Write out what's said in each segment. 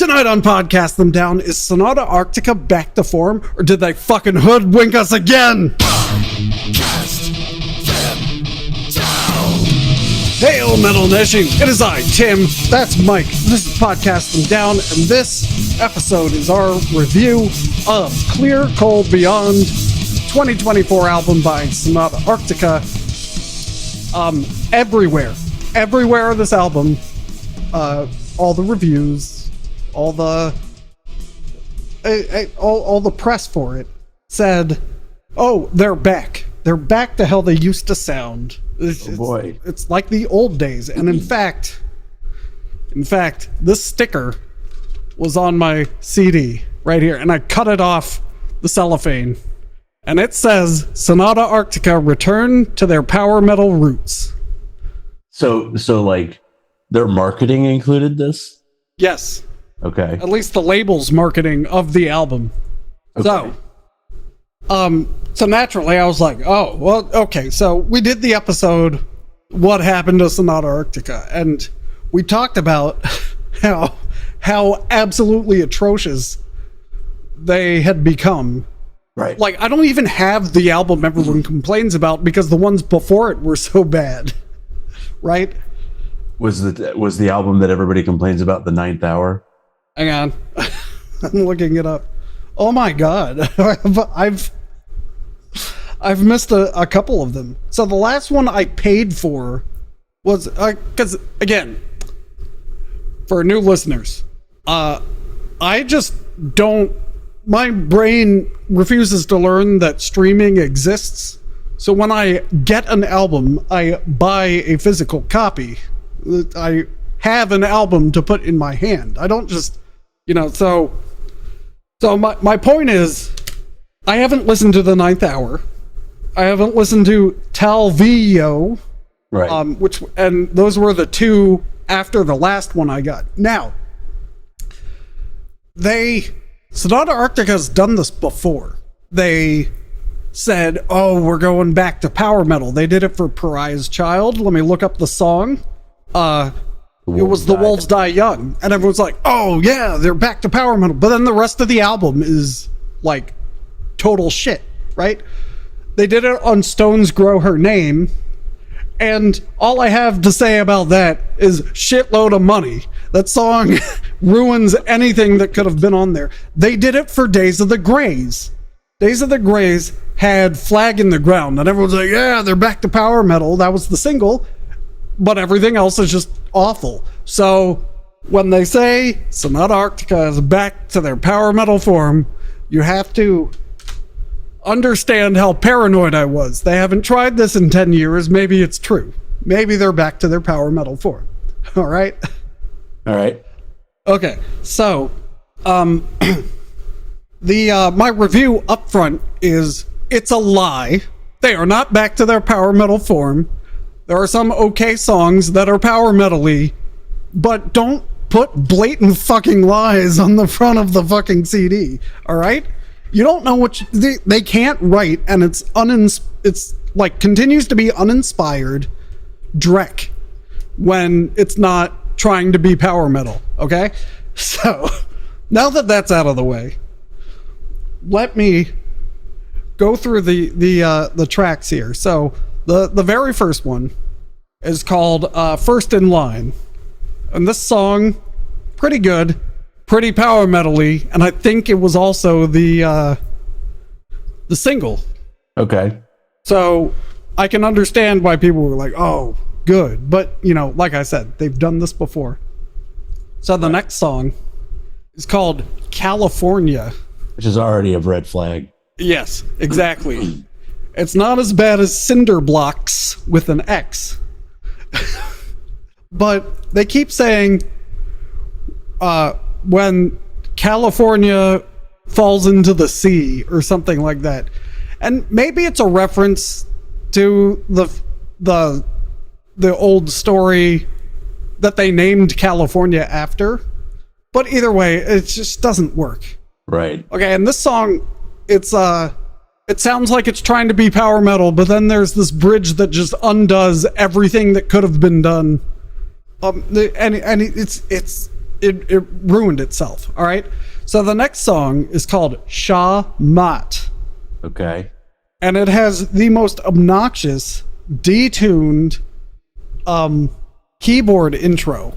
Tonight on Podcast Them Down, is Sonata Arctica back to form, or did they fucking hoodwink us again? Podcast them down. Hail Metal Nation, it is I, Tim, that's Mike, this is Podcast Them Down, and this episode is our review of Clear Cold Beyond, 2024 album by Sonata Arctica. Everywhere this album, all the reviews, all the press for it said, "Oh, they're back. They're back to how they used to sound." It's like the old days. And in fact, this sticker was on my CD right here, and I cut it off the cellophane, and it says, "Sonata Arctica return to their power metal roots." So like their marketing included this? Yes. Okay. At least the label's marketing of the album. Okay. So naturally I was like, oh, well, okay. So we did the episode, What Happened to Sonata Arctica? And we talked about how absolutely atrocious they had become. Right. Like, I don't even have the album everyone complains about because the ones before it were so bad. Right? Was the album that everybody complains about the Ninth Hour? Hang on. I'm looking it up. Oh my god. I've missed a couple of them. So the last one I paid for was because again, for new listeners, I just don't, my brain refuses to learn that streaming exists. So when I get an album, I buy a physical copy. I have an album to put in my hand. I don't just, so my point is, I haven't listened to the Ninth Hour. I haven't listened to Talvio, right? And those were the two after the last one I got. Now, Sonata Arctica has done this before. They said, "Oh, we're going back to power metal." They did it for Pariah's Child. Let me look up the song. It was The Wolves Die Young, and everyone's like, "Oh yeah, they're back to power metal." But then the rest of the album is like total shit, right? They did it on Stones Grow Her Name, and all I have to say about that is shitload of money. That song ruins anything that could have been on there. They did it for Days of the Greys. Days of the Greys had Flag in the Ground, and everyone's like, "Yeah, they're back to power metal." That was the single, but everything else is just awful. So when they say Sonata Arctica is back to their power metal form, you have to understand how paranoid I was. They haven't tried this in 10 years. Maybe it's true. Maybe they're back to their power metal form. All right? All right. Okay, so my review up front is, it's a lie. They are not back to their power metal form. There are some okay songs that are power metal-y, but don't put blatant fucking lies on the front of the fucking CD. All right? You don't know what they can't write, and it's like continues to be uninspired dreck when it's not trying to be power metal. Okay? So now that that's out of the way, let me go through the tracks here. So the very first one is called First in Line. And this song, pretty good, pretty power metal-y, and I think it was also the single. Okay. So I can understand why people were like, "Oh, good." But, like I said, they've done this before. So the next song is called California. Which is already a red flag. Yes, exactly. It's not as bad as Cinder Blocks with an X. But they keep saying when California falls into the sea or something like that. And maybe it's a reference to the old story that they named California after. But either way, it just doesn't work. Right. Okay, and this song, it sounds like it's trying to be power metal, but then there's this bridge that just undoes everything that could have been done. And it's it ruined itself. All right. So the next song is called Sha Mat. Okay. And it has the most obnoxious, detuned keyboard intro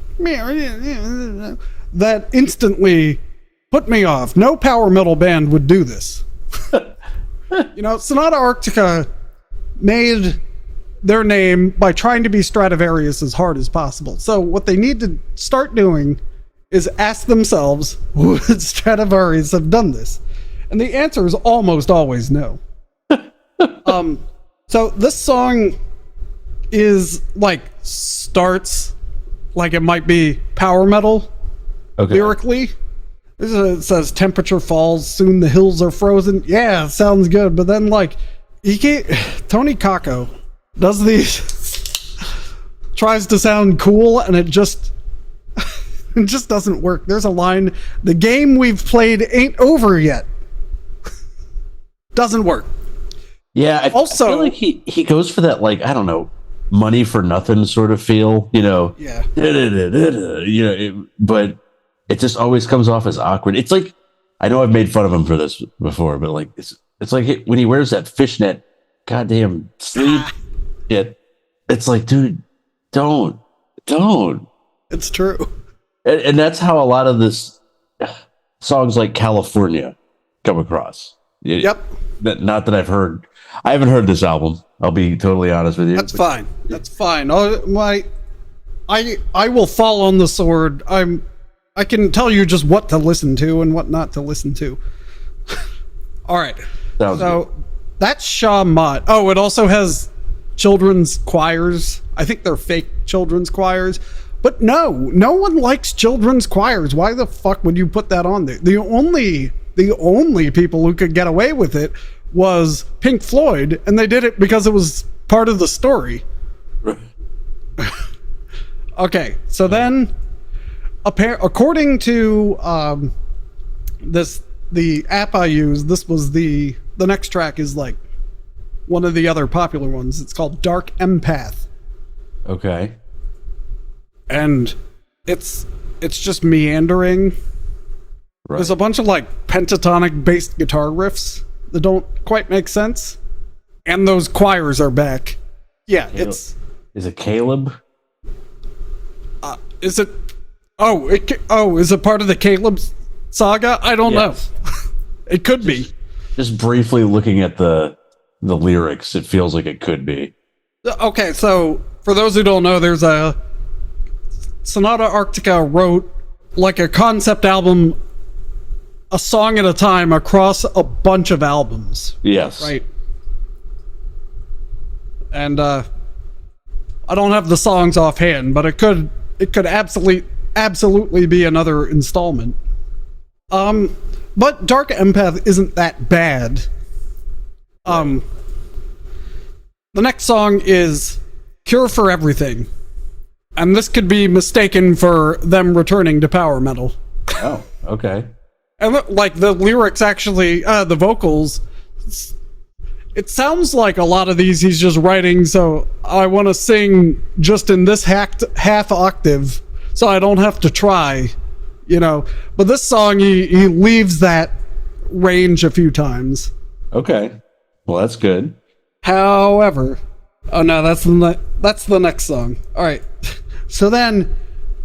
that instantly put me off. No power metal band would do this. Sonata Arctica made their name by trying to be Stradivarius as hard as possible. So what they need to start doing is ask themselves, would Stradivarius have done this? And the answer is almost always no. So this song is starts like it might be power metal lyrically. It says temperature falls, soon the hills are frozen. Yeah, sounds good. But then Tony Kakko does these, tries to sound cool, and it just doesn't work. There's a line, the game we've played ain't over yet. Doesn't work. Yeah, I feel like he goes for that, I don't know, money for nothing sort of feel, Yeah. But it just always comes off as awkward. It's like, I know I've made fun of him for this before, but it's like when he wears that fishnet goddamn sleeve shit. It's like, dude, don't. It's true. And that's how a lot of this songs like California come across. Yep. Not that I've heard. I haven't heard this album. I'll be totally honest with you. That's fine. That's fine. I will fall on the sword. I can tell you just what to listen to and what not to listen to. All right. Sounds good. That's Sha Mat. Oh, it also has children's choirs. I think they're fake children's choirs. But no one likes children's choirs. Why the fuck would you put that on there? The only people who could get away with it was Pink Floyd, and they did it because it was part of the story. Okay, so then, according to the app I use, this was the next track is one of the other popular ones. It's called Dark Empath. Okay. And it's just meandering. Right. There's a bunch of pentatonic based guitar riffs that don't quite make sense, and those choirs are back. Yeah, is it Caleb? Is it? Is it part of the Caleb saga? I don't know. It could be. Just briefly looking at the lyrics, it feels like it could be. Okay, so for those who don't know, there's a Sonata Arctica wrote a concept album, a song at a time across a bunch of albums. Yes. Right. And I don't have the songs offhand, but it could absolutely be another installment. But Dark Empath isn't that bad. The next song is Cure for Everything. And this could be mistaken for them returning to power metal. Oh, okay. And the lyrics actually, the vocals, it sounds like a lot of these he's just writing, so I want to sing just in this half octave, so I don't have to try, But this song, he leaves that range a few times. Okay. Well, that's good. However, oh no, that's the next song. All right. So then,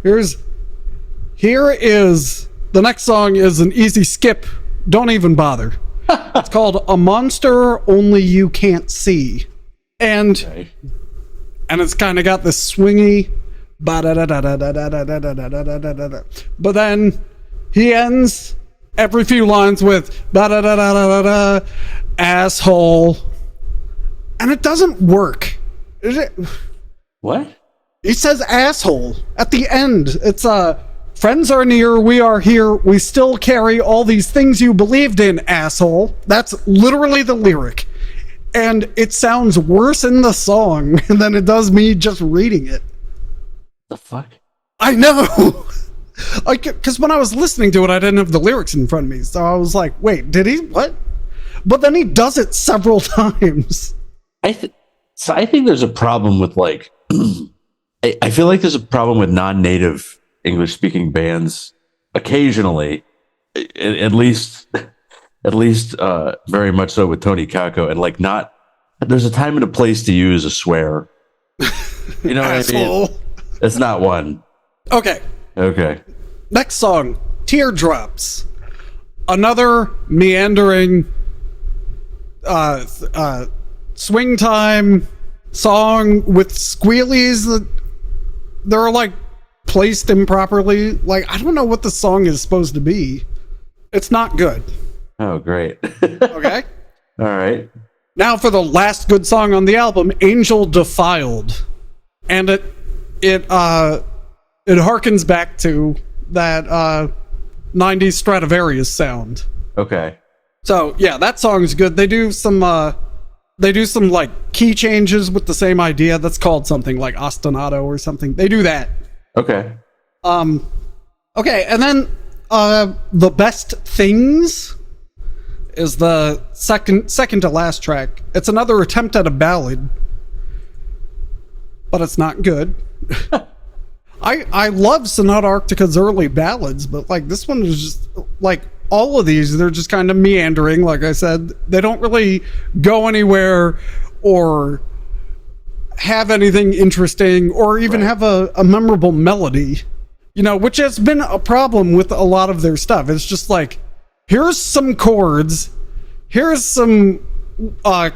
here is the next song is an easy skip. Don't even bother. It's called A Monster Only You Can't See. And it's kind of got this swingy but then he ends every few lines with asshole, and it doesn't work. What? He says asshole at the end. It's friends are near, we are here, we still carry all these things you believed in, asshole. That's literally the lyric. And it sounds worse in the song than it does me just reading it. The fuck? I know! Because when I was listening to it, I didn't have the lyrics in front of me. So I was like, wait, did he? What? But then he does it several times. I think there's a problem with I feel like there's a problem with non-native English speaking bands occasionally, at least very much so with Tony Kako, and like not. There's a time and a place to use a swear. You know what I mean? It's not one. Okay. Next song, Teardrops. Another meandering swing time song with squealies that they're like placed improperly. Like, I don't know what the song is supposed to be. It's not good. Oh, great. Okay. All right. Now for the last good song on the album, Angel Defiled. And it harkens back to that 90s Stradivarius sound. Okay. So yeah, that song's good. They do some like key changes with the same idea. That's called something like ostinato or something. They do that. Okay. Okay, and then The Best Things is the second to last track. It's another attempt at a ballad, but it's not good. I love Sonata Arctica's early ballads, but like this one is just like all of these, they're just kind of meandering. Like I said, they don't really go anywhere or have anything interesting or even have a memorable melody, you know, which has been a problem with a lot of their stuff. It's just like, here's some chords, here's some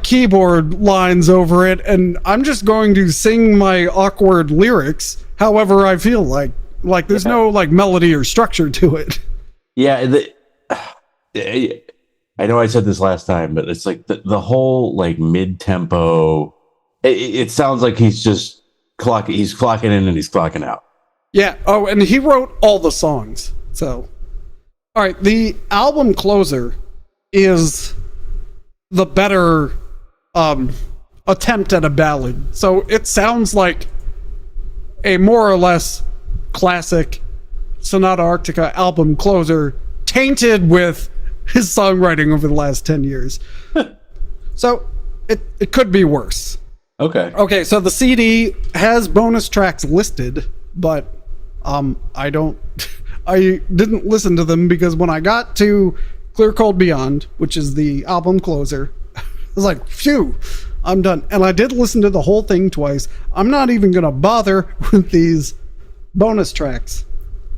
keyboard lines over it, and I'm just going to sing my awkward lyrics however I feel like. Like there's no like melody or structure to it. Yeah, I know I said this last time, but it's like the whole like mid-tempo, it sounds like he's just clocking in and he's clocking out. Yeah. Oh, and he wrote all the songs. So, all right, the album closer is the better attempt at a ballad. So it sounds like a more or less classic Sonata Arctica album closer, tainted with his songwriting over the last 10 years. So it could be worse. Okay, so the CD has bonus tracks listed, but I didn't listen to them because when I got to Clear Cold Beyond, which is the album closer, I was like, phew, I'm done. And I did listen to the whole thing twice. I'm not even going to bother with these bonus tracks.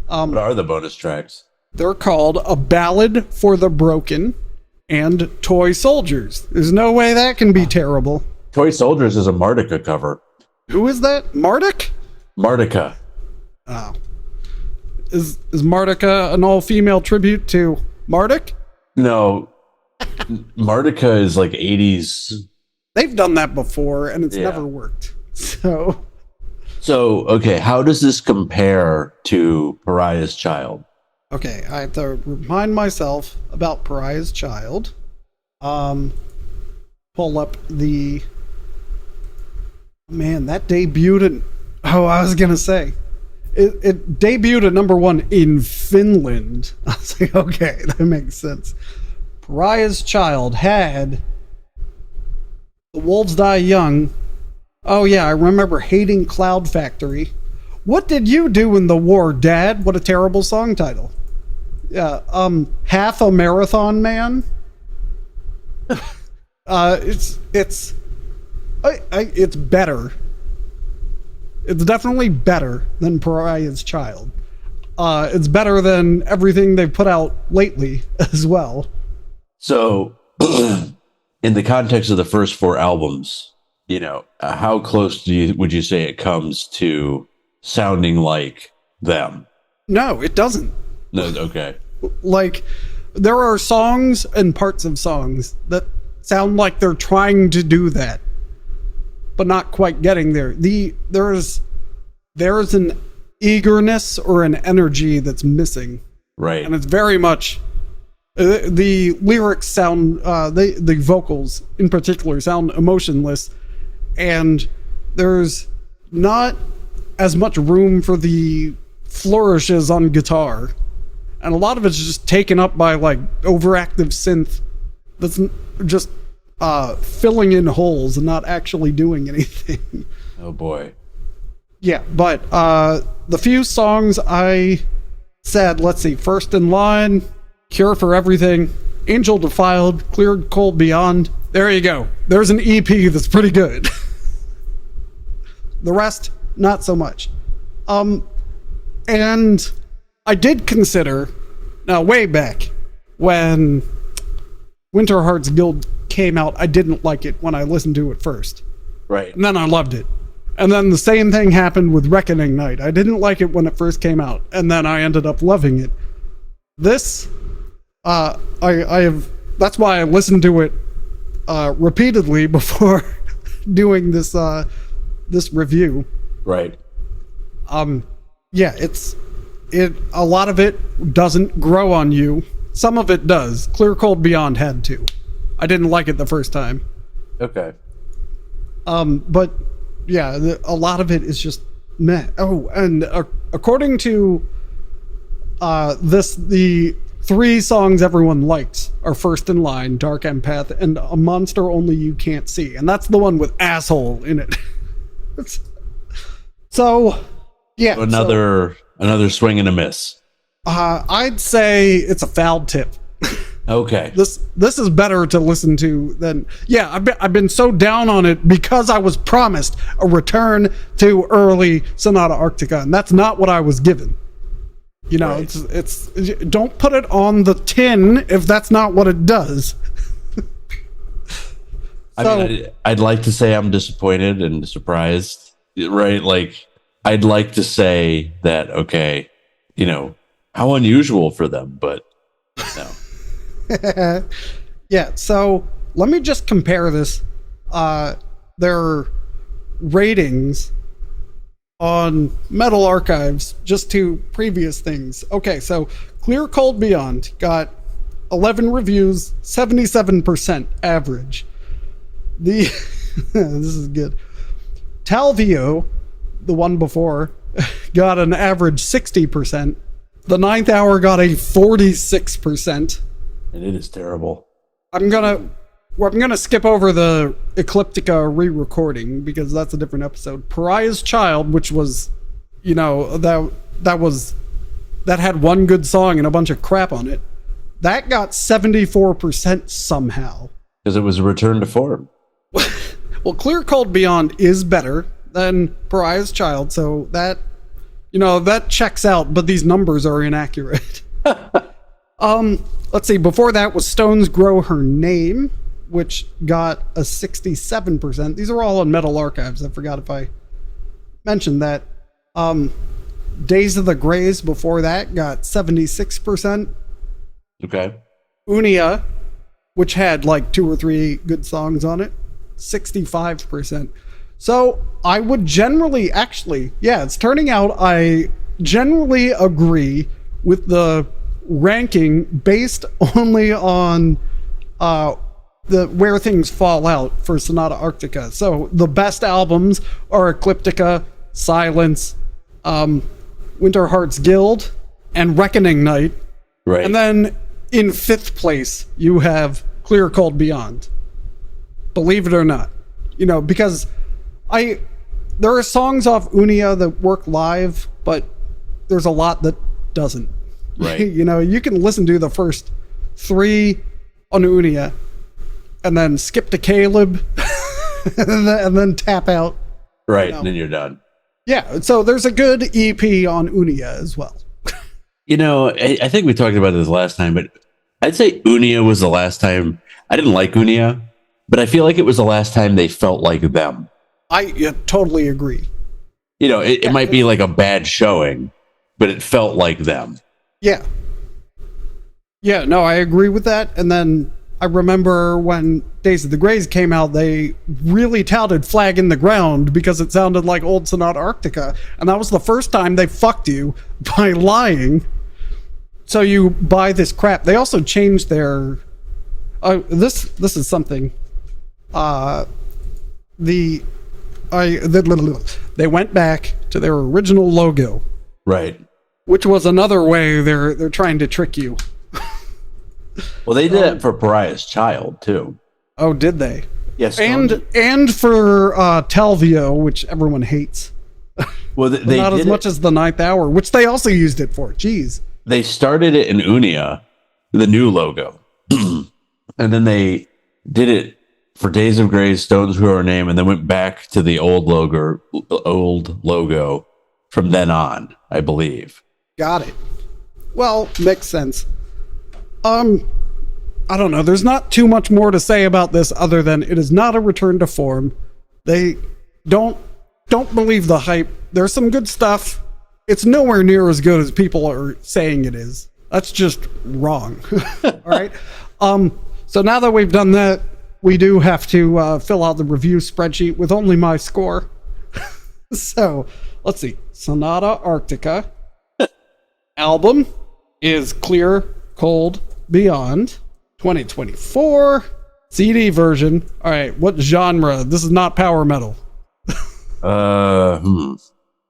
What are the bonus tracks? They're called A Ballad for the Broken and Toy Soldiers. There's no way that can be terrible. Toy Soldiers is a Martica cover. Who is that? Martic? Martica. Oh. Is Martica an all-female tribute to Martic? No. Martica is like 80s. They've done that before, and it's never worked. So, okay, how does this compare to Pariah's Child? Okay, I have to remind myself about Pariah's Child. Pull up the... Man, that debuted in... Oh, I was going to say. It debuted at number 1 in Finland. I was like, okay, that makes sense. Pariah's Child had The Wolves Die Young. Oh, yeah, I remember hating Cloud Factory. What Did You Do in the War, Dad? What a terrible song title. Yeah, Half a Marathon Man. It's better. It's definitely better than Pariah's Child. It's better than everything they've put out lately as well. So, in the context of the first 4 albums, you know, how close would you say it comes to sounding like them? No, it doesn't. No, okay. Like, there are songs and parts of songs that sound like they're trying to do that, but not quite getting there. There's an eagerness or an energy that's missing. Right. And it's very much the lyrics sound the vocals in particular sound emotionless, and there's not as much room for the flourishes on guitar, and a lot of it's just taken up by like overactive synth that's just filling in holes and not actually doing anything. Oh boy. Yeah, but the few songs I said, let's see, First in Line, Cure for Everything, Angel Defiled, Cleared Cold Beyond. There you go. There's an EP that's pretty good. The rest, not so much. And I did consider, now way back, when Winter Hearts Guild came out, I didn't like it when I listened to it first. Right. And then I loved it. And then the same thing happened with Reckoning Night. I didn't like it when it first came out, and then I ended up loving it. This, I have, that's why I listened to it repeatedly before doing this this review. Right. Yeah, a lot of it doesn't grow on you. Some of it does. Clear Cold Beyond had to. I didn't like it the first time. Okay. But yeah, a lot of it is just meh. Oh, and according to the 3 songs everyone likes are First in Line, Dark Empath, and A Monster Only You Can't See. And that's the one with Asshole in it. So, yeah. Another swing and a miss. I'd say it's a foul tip. Okay. This is better to listen to than, yeah, I've been so down on it because I was promised a return to early Sonata Arctica, and that's not what I was given. You know, right. it's don't put it on the tin if that's not what it does. I mean, I'd like to say I'm disappointed and surprised, right? Like, I'd like to say that, okay, you know, how unusual for them, but no. Yeah, so let me just compare this. Their ratings on Metal Archives just to previous things. Okay, so Clear Cold Beyond got 11 reviews, 77% average. This is good. Talvio, the one before, got an average 60%. The Ninth Hour got a 46%. And it is terrible. I'm gonna skip over the Ecliptica re-recording because that's a different episode. Pariah's Child, which was, you know, that had one good song and a bunch of crap on it. That got 74% somehow. Because it was a return to form. Well, Clear Cold Beyond is better than Pariah's Child, so that, you know, that checks out, but these numbers are inaccurate. Let's see, before that was Stones Grow Her Name, which got a 67%. These are all on Metal Archives. I forgot if I mentioned that. Days of the Grays before that got 76%. Okay. Unia, which had like 2 or 3 good songs on it, 65%. So I would generally, actually, yeah, it's turning out I generally agree with the ranking based only on where things fall out for Sonata Arctica. So the best albums are Ecliptica, Silence, Winter Hearts Guild, and Reckoning Night. Right. And then in 5th place, you have Clear Cold Beyond. Believe it or not. You know, because there are songs off Unia that work live, but there's a lot that doesn't. Right. You know, you can listen to the first 3 on Unia and then skip to Caleb and then tap out. Right, you know. and then you're done. Yeah, so there's a good EP on Unia as well. You know, I think we talked about this last time, but I'd say Unia was the last time. I didn't like Unia, but I feel like it was the last time they felt like them. I totally agree. You know, it might be like a bad showing, but it felt like them. Yeah. Yeah, no, I agree with that. And then I remember when Days of the Grays came out, they really touted Flag in the Ground because it sounded like old Sonata Arctica. And that was the first time they fucked you by lying. So you buy this crap. They also changed their... this is something. They went back to their original logo. Right. Which was another way they're trying to trick you. Well, they did it for Pariah's Child, too. Oh, did they? Yes. And for Talvio, which everyone hates. Well, But they not as did much as the Ninth Hour, which they also used it for. Jeez. They started it in Unia, the new logo, and then they did it for Days of Grace, Stones Who Are Name, and then went back to the old logo from then on, I believe. Got it. Well, makes sense. I don't know. There's not too much more to say about this other than it is not a return to form. They don't believe the hype. There's some good stuff. It's nowhere near as good as people are saying it is. That's just wrong. All right. So now that we've done that, we do have to fill out the review spreadsheet with only my score. So let's see. Sonata Arctica. Album is Clear, Cold, Beyond. 2024 CD version. All right, what genre? This is not power metal.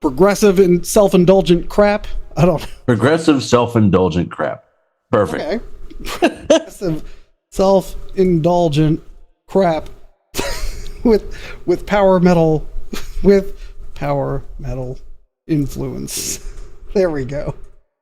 Progressive and self-indulgent crap. I don't know. Progressive self-indulgent crap. Perfect. Okay. Progressive self-indulgent crap with power metal influence. There we go.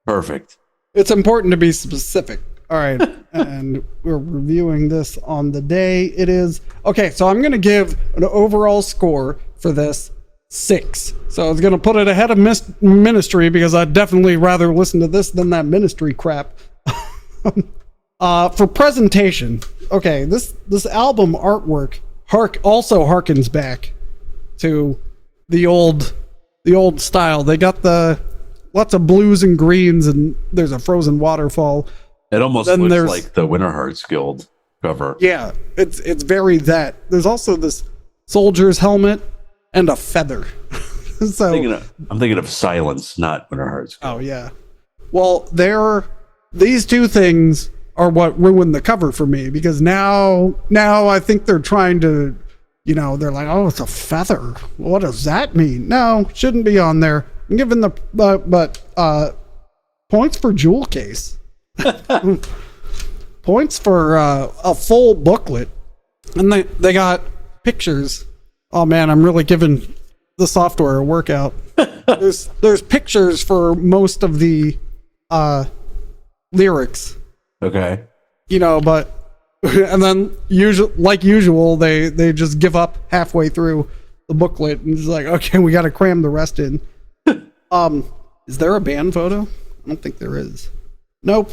Perfect. It's important to be specific. All right, and we're reviewing this on the day it is. Okay, so I'm going to give an overall score for this 6. So I was going to put it ahead of Ministry because I'd definitely rather listen to this than that Ministry crap. For presentation, okay, this album artwork also harkens back to the old style. They got lots of blues and greens, and there's a frozen waterfall. It almost looks like the Winter Hearts Guild cover. Yeah, it's very that. There's also this soldier's helmet and a feather. So I'm thinking of Silence, not Winter Hearts Guild. Oh yeah. Well, these two things are what ruined the cover for me, because now I think they're trying to, they're like, oh, it's a feather. What does that mean? No, shouldn't be on there. I'm giving points for jewel case. Points for a full booklet, and they got pictures. Oh man, I'm really giving the software a workout. There's pictures for most of the lyrics. Okay. But and then like usual, they just give up halfway through the booklet and just like, okay, we got to cram the rest in. Is there a band photo? I don't think there is. Nope.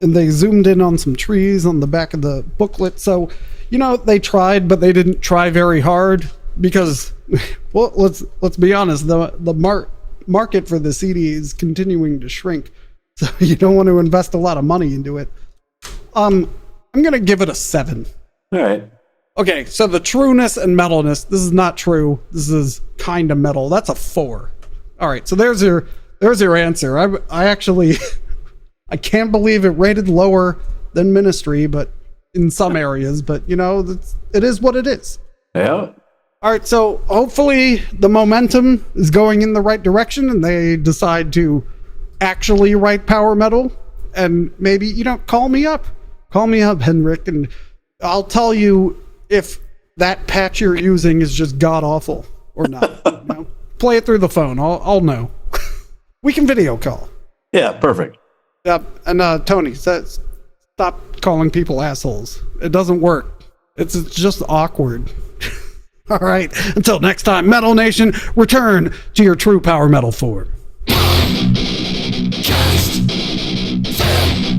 And they zoomed in on some trees on the back of the booklet. So, they tried, but they didn't try very hard because, well, let's be honest, the market for the CD is continuing to shrink. So you don't want to invest a lot of money into it. I'm going to give it a 7. All right. Okay, so the trueness and metalness, this is not true. This is kind of metal. That's a 4. All right, so there's your answer. I actually I can't believe it rated lower than Ministry, but in some areas, but it is what it is. Yeah. All right, so hopefully the momentum is going in the right direction and they decide to actually write power metal, and maybe, call me up, Henrik, and I'll tell you if that patch you're using is just god awful or not. Play it through the phone. I'll know. We can video call. Yeah, perfect. Yep. And Tony says, stop calling people assholes. It doesn't work. It's just awkward. All right. Until next time, Metal Nation, return to your true power metal form. Cast them down.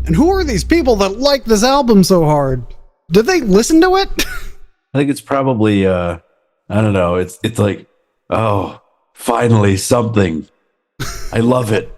And who are these people that like this album so hard? Did they listen to it? I think it's probably I don't know. It's like, oh, finally something. I love it.